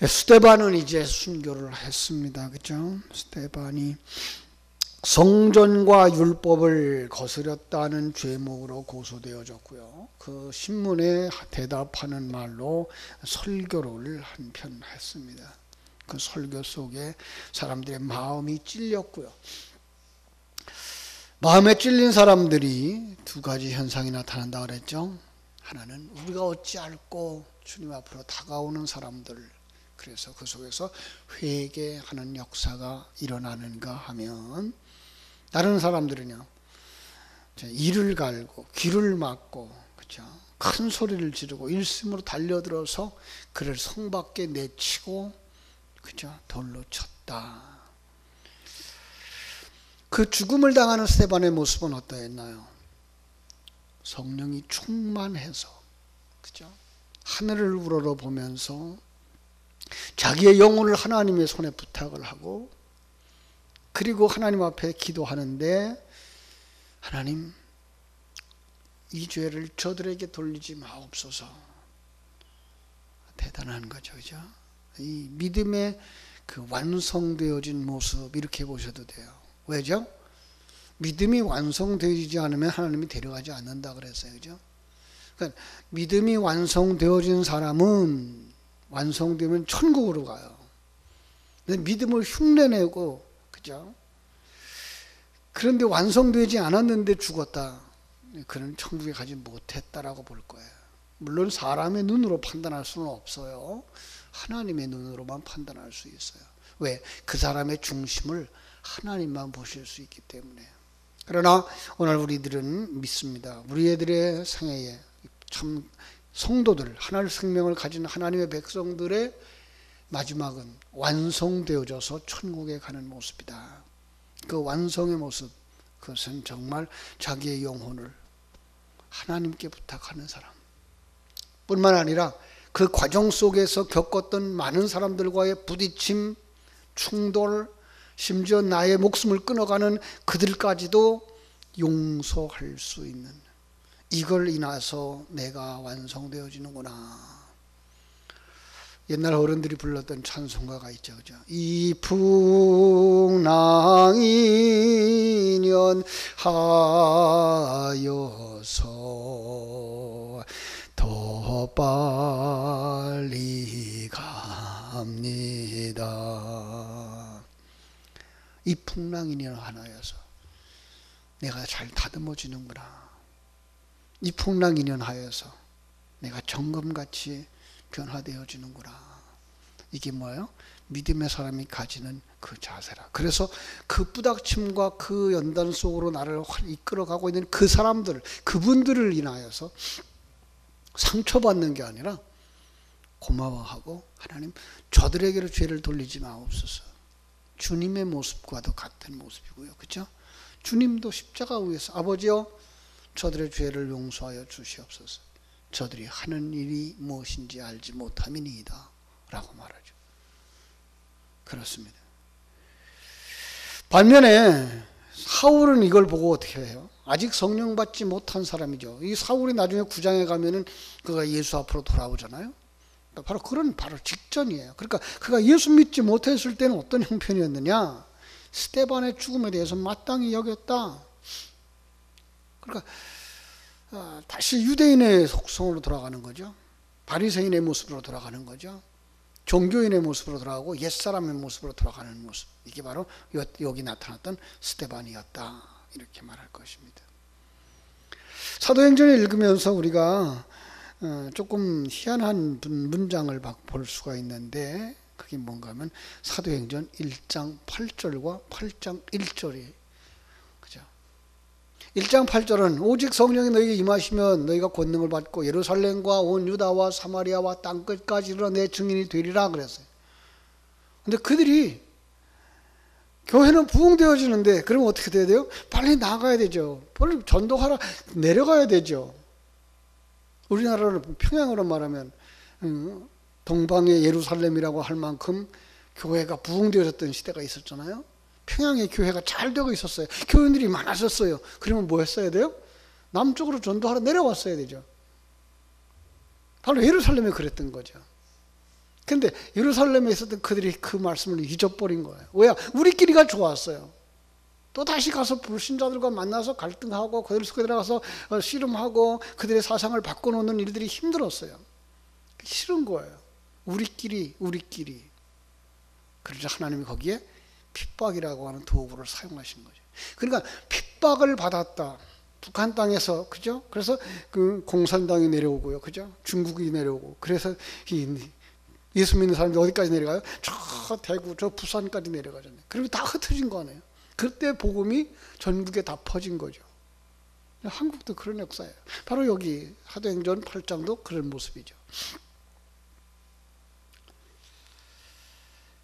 스데반은 이제 순교를 했습니다. 그죠? 스데반이 성전과 율법을 거스렸다는 죄목으로 고소되어졌고요. 그 신문에 대답하는 말로 설교를 한편 했습니다. 그 설교 속에 사람들의 마음이 찔렸고요. 마음에 찔린 사람들이 두 가지 현상이 나타난다 그랬죠. 하나는 우리가 어찌할꼬 주님 앞으로 다가오는 사람들, 그래서 그 속에서 회개하는 역사가 일어나는가 하면, 다른 사람들은요, 이를 갈고 귀를 막고, 그죠? 큰 소리를 지르고 일심으로 달려들어서 그를 성 밖에 내치고, 그죠? 돌로 쳤다. 그 죽음을 당하는 스데반의 모습은 어떠했나요? 성령이 충만해서, 그죠? 하늘을 우러러보면서 자기의 영혼을 하나님의 손에 부탁을 하고, 그리고 하나님 앞에 기도하는데, 하나님, 이 죄를 저들에게 돌리지 마옵소서. 대단한 거죠, 그죠? 이 믿음의 그 완성되어진 모습, 이렇게 보셔도 돼요. 왜죠? 믿음이 완성되지 않으면 하나님이 데려가지 않는다 그랬어요, 그죠? 그러니까 믿음이 완성되어진 사람은 완성되면 천국으로 가요. 근데 믿음을 흉내내고, 그죠? 그런데 완성되지 않았는데 죽었다. 그는 천국에 가지 못했다라고 볼 거예요. 물론 사람의 눈으로 판단할 수는 없어요. 하나님의 눈으로만 판단할 수 있어요. 왜? 그 사람의 중심을 하나님만 보실 수 있기 때문에. 그러나 오늘 우리들은 믿습니다. 우리들의 생애에 참 성도들, 하나님의 생명을 가진 하나님의 백성들의 마지막은 완성되어져서 천국에 가는 모습이다. 그 완성의 모습, 그것은 정말 자기의 영혼을 하나님께 부탁하는 사람 뿐만 아니라 그 과정 속에서 겪었던 많은 사람들과의 부딪힘, 충돌, 심지어 나의 목숨을 끊어가는 그들까지도 용서할 수 있는, 이걸 인해서 내가 완성되어지는구나. 옛날 어른들이 불렀던 찬송가가 있죠, 그죠? 이 풍랑이년 하여서 더 빨리 갑니다. 이 풍랑이년 하나여서 내가 잘 다듬어지는구나. 이 풍랑이년 하여서 내가 정금같이 변화되어지는구나. 이게 뭐예요? 믿음의 사람이 가지는 그 자세라. 그래서 그 부닥침과 그 연단 속으로 나를 이끌어가고 있는 그 사람들, 그분들을 인하여서 상처받는 게 아니라 고마워하고, 하나님 저들에게로 죄를 돌리지 마옵소서. 주님의 모습과도 같은 모습이고요, 그렇죠? 주님도 십자가 위에서 아버지여 저들의 죄를 용서하여 주시옵소서. 저들이 하는 일이 무엇인지 알지 못함이니이다 라고 말하죠. 그렇습니다. 반면에 사울은 이걸 보고 어떻게 해요? 아직 성령 받지 못한 사람이죠. 이 사울이 나중에 9장에 가면은 그가 예수 앞으로 돌아오잖아요. 바로 직전이에요. 그러니까 그가 예수 믿지 못했을 때는 어떤 형편이었느냐? 스데반의 죽음에 대해서 마땅히 여겼다. 그러니까 다시 유대인의 속성으로 돌아가는 거죠. 바리새인의 모습으로 돌아가는 거죠. 종교인의 모습으로 돌아가고 옛사람의 모습으로 돌아가는 모습. 이게 바로 여기 나타났던 스데반이었다. 이렇게 말할 것입니다. 사도행전을 읽으면서 우리가 조금 희한한 문장을 볼 수가 있는데, 그게 뭔가 하면 사도행전 1장 8절과 8장 1절이, 그죠? 1장 8절은 오직 성령이 너희에게 임하시면 너희가 권능을 받고 예루살렘과 온 유다와 사마리아와 땅끝까지 이르러 내 증인이 되리라 그랬어요. 근데 그들이 교회는 부흥되어지는데 그러면 어떻게 돼야 돼요? 빨리 나가야 되죠. 빨리 전도하러 내려가야 되죠. 우리나라를 평양으로 말하면 동방의 예루살렘이라고 할 만큼 교회가 부흥되어졌던 시대가 있었잖아요. 평양에 교회가 잘 되고 있었어요. 교인들이 많았었어요. 그러면 뭐 했어야 돼요? 남쪽으로 전도하러 내려왔어야 되죠. 바로 예루살렘에 그랬던 거죠. 근데 예루살렘에 있었던 그들이 그 말씀을 잊어버린 거예요. 왜? 우리끼리가 좋았어요. 또 다시 가서 불신자들과 만나서 갈등하고 그들 속에 들어가서 씨름하고 그들의 사상을 바꿔놓는 일들이 힘들었어요. 싫은 거예요. 우리끼리. 그러자 하나님이 거기에 핍박이라고 하는 도구를 사용하신 거죠. 그러니까 핍박을 받았다. 북한 땅에서, 그죠? 그래서 그 공산당이 내려오고요. 그죠? 중국이 내려오고. 그래서 예수 믿는 사람들이 어디까지 내려가요? 저 대구, 저 부산까지 내려가잖아요. 그리고 다 흩어진 거 아니에요. 그때 복음이 전국에 다 퍼진 거죠. 한국도 그런 역사예요. 바로 여기 사도행전 8장도 그런 모습이죠.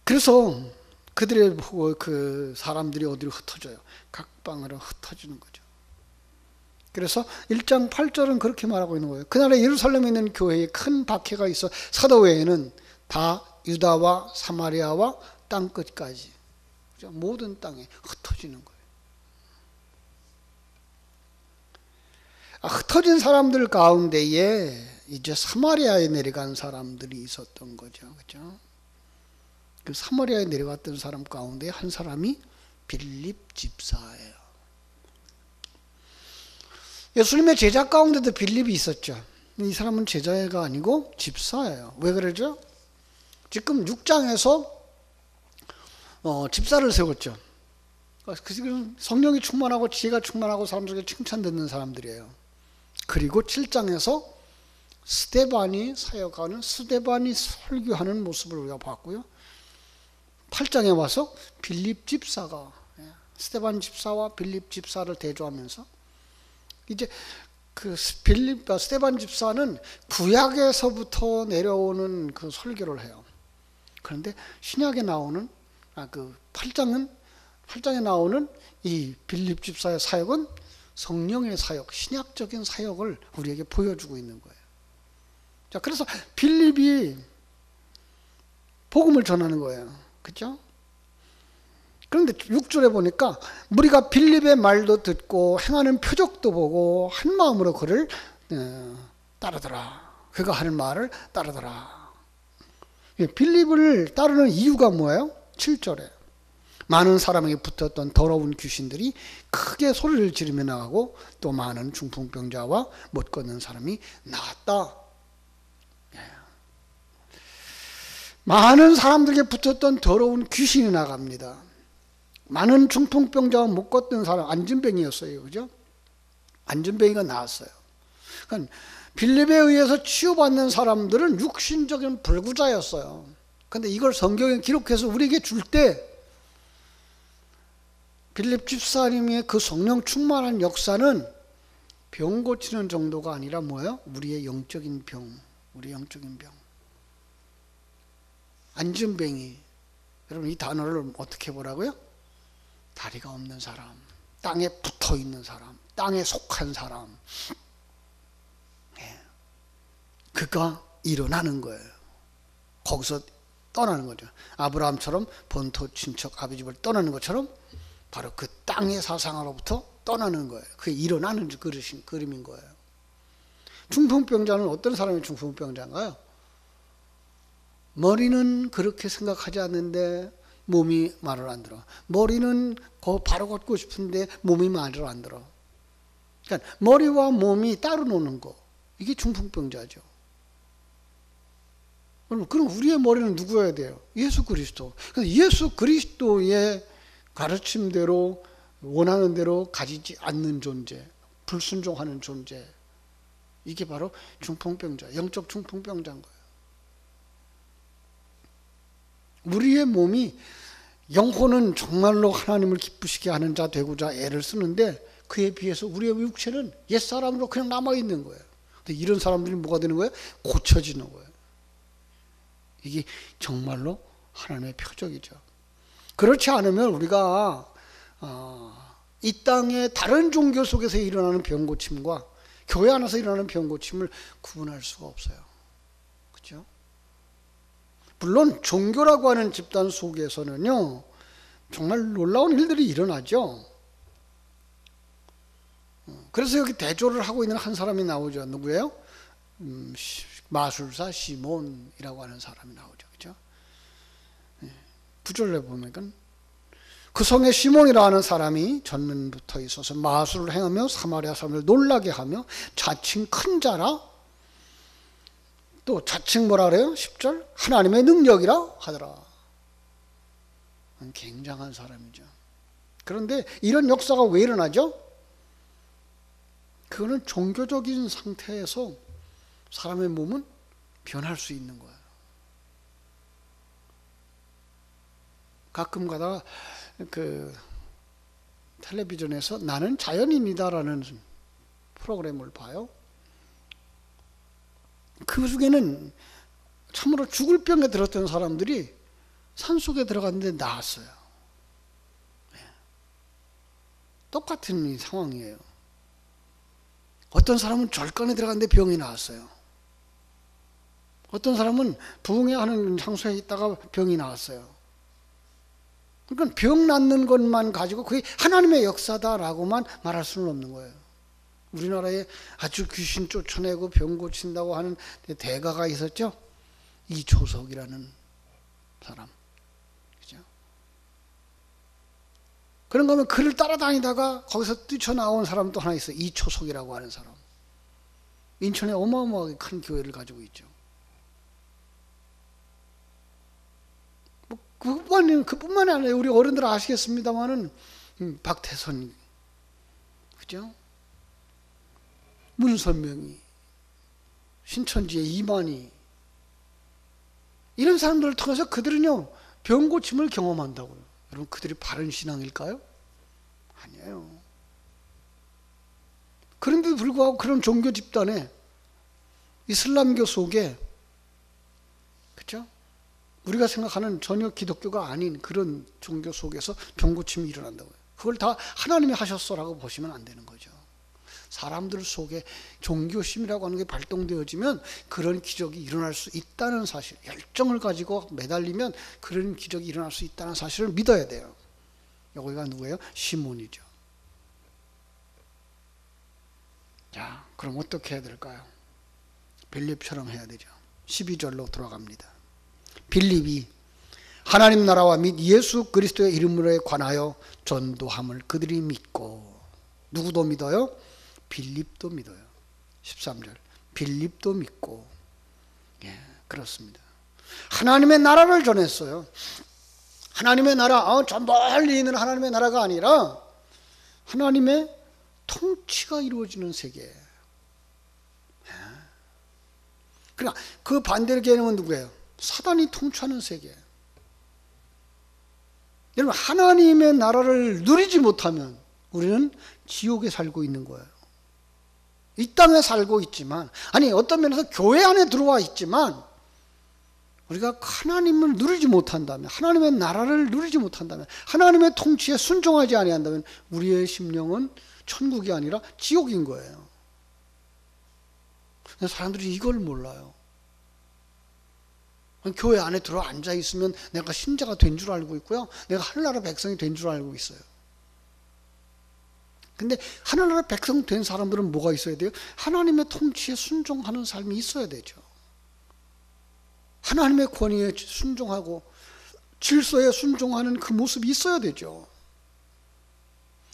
그래서 그들의 그 사람들이 어디로 흩어져요? 각 방으로 흩어지는 거죠. 그래서 1장 8절은 그렇게 말하고 있는 거예요. 그날에 예루살렘에 있는 교회에 큰 박해가 있어 사도회에는 다 유다와 사마리아와 땅끝까지 모든 땅에 흩어지는 거예요. 흩어진 사람들 가운데에 이제 사마리아에 내려간 사람들이 있었던 거죠. 그죠? 그 사마리아에 내려갔던 사람 가운데 한 사람이 빌립 집사예요. 예수님의 제자 가운데도 빌립이 있었죠. 이 사람은 제자가 아니고 집사예요. 왜 그러죠? 지금 6장에서 집사를 세웠죠. 성령이 충만하고 지혜가 충만하고 사람들에게 칭찬 듣는 사람들이에요. 그리고 7장에서 스데반이 사역하는, 스데반이 설교하는 모습을 우리가 봤고요. 8장에 와서 빌립 집사가, 스데반 집사와 빌립 집사를 대조하면서 이제 그 스데반 집사는 구약에서부터 내려오는 그 설교를 해요. 그런데 신약에 나오는 그 8장에 나오는 이 빌립 집사의 사역은 성령의 사역, 신약적인 사역을 우리에게 보여주고 있는 거예요. 자, 그래서 빌립이 복음을 전하는 거예요. 그렇죠? 그런데 6절에 보니까 우리가 빌립의 말도 듣고 행하는 표적도 보고 한 마음으로 그를 따르더라. 그가 하는 말을 따르더라. 빌립을 따르는 이유가 뭐예요? 7절에 많은 사람에게 붙었던 더러운 귀신들이 크게 소리를 지르며 나가고 또 많은 중풍병자와 못 걷는 사람이 나왔다. 많은 사람들에게 붙었던 더러운 귀신이 나갑니다. 많은 중풍병자와 못 걷던 사람, 안진뱅이였어요. 그죠? 안진뱅이가 나왔어요. 그러니까 빌립에 의해서 치유받는 사람들은 육신적인 불구자였어요. 그런데 이걸 성경에 기록해서 우리에게 줄 때 빌립 집사님의 그 성령 충만한 역사는 병 고치는 정도가 아니라 뭐예요? 우리의 영적인 병. 안진뱅이. 여러분 이 단어를 어떻게 보라고요? 다리가 없는 사람, 땅에 붙어 있는 사람, 땅에 속한 사람. 그가 일어나는 거예요. 거기서 떠나는 거죠. 아브라함처럼 본토 친척 아비 집을 떠나는 것처럼 바로 그 땅의 사상으로부터 떠나는 거예요. 그게 일어나는 그림인 거예요. 중풍병자는 어떤 사람이 중풍병자인가요? 머리는 그렇게 생각하지 않는데 몸이 말을 안 들어. 머리는 바로 걷고 싶은데 몸이 말을 안 들어. 그러니까 머리와 몸이 따로 노는 거. 이게 중풍병자죠. 그럼 우리의 머리는 누구여야 돼요? 예수 그리스도. 그래서 예수 그리스도의 가르침대로 원하는 대로 가지지 않는 존재, 불순종하는 존재. 이게 바로 중풍병자, 영적 중풍병자인 거예요. 우리의 몸이 영혼은 정말로 하나님을 기쁘시게 하는 자 되고자 애를 쓰는데 그에 비해서 우리의 육체는 옛사람으로 그냥 남아있는 거예요. 근데 이런 사람들이 뭐가 되는 거예요? 고쳐지는 거예요. 이게 정말로 하나님의 표적이죠. 그렇지 않으면 우리가 이 땅의 다른 종교 속에서 일어나는 병고침과 교회 안에서 일어나는 병고침을 구분할 수가 없어요. 그렇죠? 물론 종교라고 하는 집단 속에서는요 정말 놀라운 일들이 일어나죠. 그래서 여기 대조를 하고 있는 한 사람이 나오죠. 누구예요? 마술사 시몬이라고 하는 사람이 나오죠. 그죠? 구절에 보면 그 성에 시몬이라 하는 사람이 전면부터 있어서 마술을 행하며 사마리아 사람을 놀라게 하며 자칭 큰 자라, 또 자칭 뭐라 그래요? 10절 하나님의 능력이라 하더라. 굉장한 사람이죠. 그런데 이런 역사가 왜 일어나죠? 그거는 종교적인 상태에서 사람의 몸은 변할 수 있는 거예요. 가끔 가다가 그 텔레비전에서 나는 자연인이다라는 프로그램을 봐요. 그 중에는 참으로 죽을 병에 들었던 사람들이 산속에 들어갔는데 나았어요. 똑같은 상황이에요. 어떤 사람은 절간에 들어갔는데 병이 나았어요. 어떤 사람은 부흥회하는 장소에 있다가 병이 나왔어요. 그러니까 병 낫는 것만 가지고 그게 하나님의 역사다라고만 말할 수는 없는 거예요. 우리나라에 아주 귀신 쫓아내고 병 고친다고 하는 대가가 있었죠. 이초석이라는 사람. 그죠? 그런가 하면 그를 따라다니다가 거기서 뛰쳐나온 사람 또 하나 있어요. 이초석이라고 하는 사람. 인천에 어마어마하게 큰 교회를 가지고 있죠. 그뿐만이 아니라 우리 어른들 아시겠습니다만은 박태선, 그죠? 문선명이, 신천지의 이만희, 이런 사람들을 통해서 그들은요 병 고침을 경험한다고요. 여러분, 그들이 바른 신앙일까요? 아니에요. 그런데도 불구하고 그런 종교 집단에 이슬람교 속에, 그렇죠? 우리가 생각하는 전혀 기독교가 아닌 그런 종교 속에서 병 고침이 일어난다고요. 그걸 다 하나님이 하셨어라고 보시면 안 되는 거죠. 사람들 속에 종교심이라고 하는 게 발동되어지면 그런 기적이 일어날 수 있다는 사실, 열정을 가지고 매달리면 그런 기적이 일어날 수 있다는 사실을 믿어야 돼요. 여기가 누구예요? 시몬이죠. 자, 그럼 어떻게 해야 될까요? 빌립처럼 해야 되죠. 12절로 돌아갑니다. 빌립이 하나님 나라와 및 예수 그리스도의 이름에 관하여 전도함을 그들이 믿고, 누구도 믿어요? 빌립도 믿어요. 13절 빌립도 믿고, 예, 그렇습니다. 하나님의 나라를 전했어요. 하나님의 나라, 저 멀리 있는 하나님의 나라가 아니라 하나님의 통치가 이루어지는 세계. 그러니까 그 반대의 개념은 누구예요? 사단이 통치하는 세계. 여러분, 하나님의 나라를 누리지 못하면 우리는 지옥에 살고 있는 거예요. 이 땅에 살고 있지만, 아니 어떤 면에서 교회 안에 들어와 있지만 우리가 하나님을 누리지 못한다면, 하나님의 나라를 누리지 못한다면, 하나님의 통치에 순종하지 아니한다면 우리의 심령은 천국이 아니라 지옥인 거예요. 사람들이 이걸 몰라요. 교회 안에 들어 앉아 있으면 내가 신자가 된 줄 알고 있고요, 내가 하늘나라 백성이 된 줄 알고 있어요. 근데 하늘나라 백성 된 사람들은 뭐가 있어야 돼요? 하나님의 통치에 순종하는 삶이 있어야 되죠. 하나님의 권위에 순종하고 질서에 순종하는 그 모습이 있어야 되죠.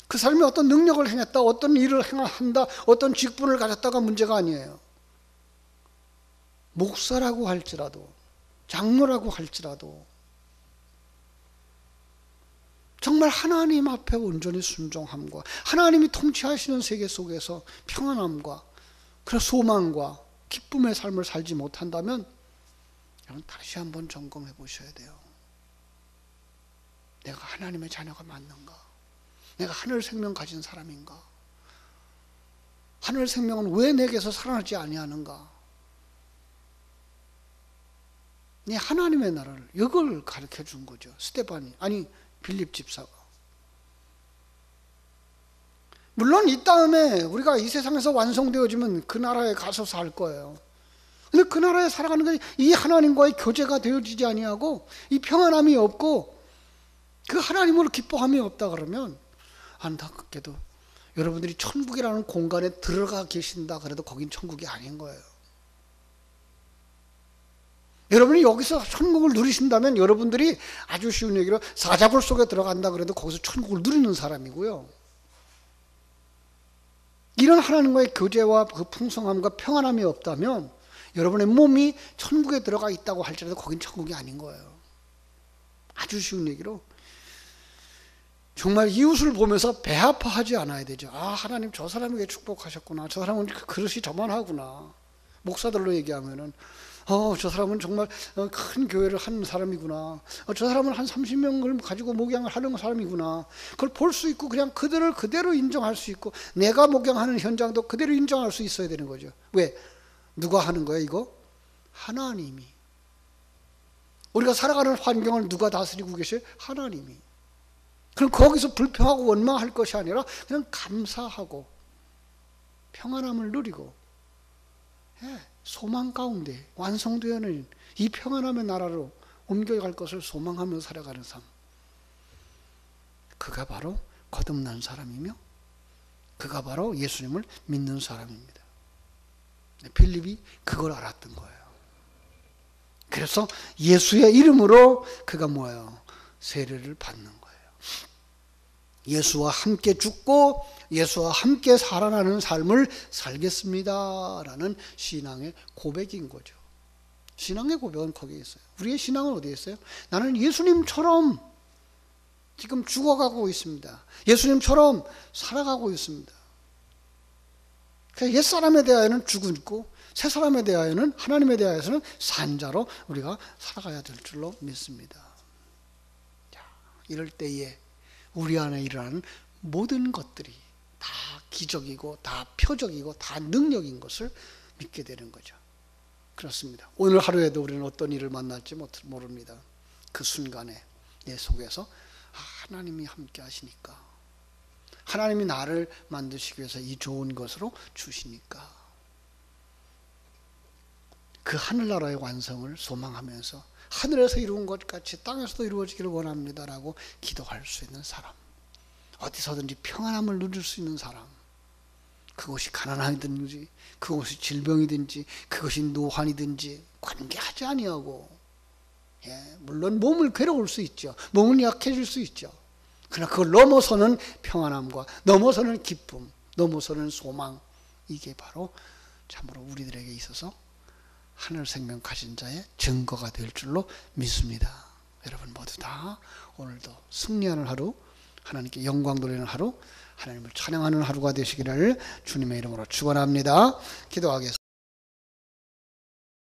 그 삶이 어떤 능력을 행했다, 어떤 일을 한다, 어떤 직분을 가졌다가 문제가 아니에요. 목사라고 할지라도, 장로라고 할지라도 정말 하나님 앞에 온전히 순종함과 하나님이 통치하시는 세계 속에서 평안함과 그런 소망과 기쁨의 삶을 살지 못한다면 여러분, 다시 한번 점검해 보셔야 돼요. 내가 하나님의 자녀가 맞는가? 내가 하늘 생명 가진 사람인가? 하늘 생명은 왜 내게서 살아나지 아니하는가? 이 하나님의 나라를, 이걸 가르쳐 준 거죠. 스데반이, 아니 빌립 집사가. 물론 이 다음에 우리가 이 세상에서 완성되어지면 그 나라에 가서 살 거예요. 근데 그 나라에 살아가는 게 이 하나님과의 교제가 되어지지 아니하고 이 평안함이 없고 그 하나님을 기뻐함이 없다 그러면 안타깝게도 여러분들이 천국이라는 공간에 들어가 계신다 그래도 거긴 천국이 아닌 거예요. 여러분이 여기서 천국을 누리신다면 여러분들이 아주 쉬운 얘기로 사자굴 속에 들어간다 그래도 거기서 천국을 누리는 사람이고요. 이런 하나님과의 교제와 그 풍성함과 평안함이 없다면 여러분의 몸이 천국에 들어가 있다고 할지라도 거긴 천국이 아닌 거예요. 아주 쉬운 얘기로 정말 이웃을 보면서 배 아파하지 않아야 되죠. 아, 하나님 저 사람에게 축복하셨구나. 저 사람은 그릇이 저만하구나. 목사들로 얘기하면은 저 사람은 정말 큰 교회를 하는 사람이구나. 저 사람은 한 30명을 가지고 목양을 하는 사람이구나. 그걸 볼 수 있고 그냥 그들을 그대로 인정할 수 있고 내가 목양하는 현장도 그대로 인정할 수 있어야 되는 거죠. 왜? 누가 하는 거예요 이거? 하나님이. 우리가 살아가는 환경을 누가 다스리고 계세요? 하나님이. 그럼 거기서 불평하고 원망할 것이 아니라 그냥 감사하고 평안함을 누리고 소망 가운데 완성되어는 이 평안함의 나라로 옮겨갈 것을 소망하며 살아가는 삶. 그가 바로 거듭난 사람이며 그가 바로 예수님을 믿는 사람입니다. 빌립이 그걸 알았던 거예요. 그래서 예수의 이름으로 그가 뭐예요? 세례를 받는 거예요. 예수와 함께 죽고 예수와 함께 살아나는 삶을 살겠습니다 라는 신앙의 고백인 거죠. 신앙의 고백은 거기에 있어요. 우리의 신앙은 어디에 있어요? 나는 예수님처럼 지금 죽어가고 있습니다. 예수님처럼 살아가고 있습니다. 옛사람에 대하여는 죽고 새사람에 대하여는 하나님에 대하여서는 산자로 우리가 살아가야 될 줄로 믿습니다. 자, 이럴 때에 우리 안에 일어나는 모든 것들이 다 기적이고 다 표적이고 다 능력인 것을 믿게 되는 거죠. 그렇습니다. 오늘 하루에도 우리는 어떤 일을 만날지 모릅니다. 그 순간에 내 속에서 하나님이 함께 하시니까, 하나님이 나를 만드시기 위해서 이 좋은 것으로 주시니까 그 하늘나라의 완성을 소망하면서 하늘에서 이루은 것 같이 땅에서도 이루어지기를 원합니다라고 기도할 수 있는 사람, 어디서든지 평안함을 누릴 수 있는 사람, 그것이 가난하든지 그것이 질병이든지 그것이 노환이든지 관계하지 아니하고, 물론 몸을 괴로울 수 있죠. 몸은 약해질 수 있죠. 그러나 그걸 넘어서는 평안함과 넘어서는 기쁨, 넘어서는 소망, 이게 바로 참으로 우리들에게 있어서 하늘 생명 가진 자의 증거가 될 줄로 믿습니다. 여러분 모두 다 오늘도 승리하는 하루, 하나님께 영광 돌리는 하루, 하나님을 찬양하는 하루가 되시기를 주님의 이름으로 축원합니다. 기도하겠습니다.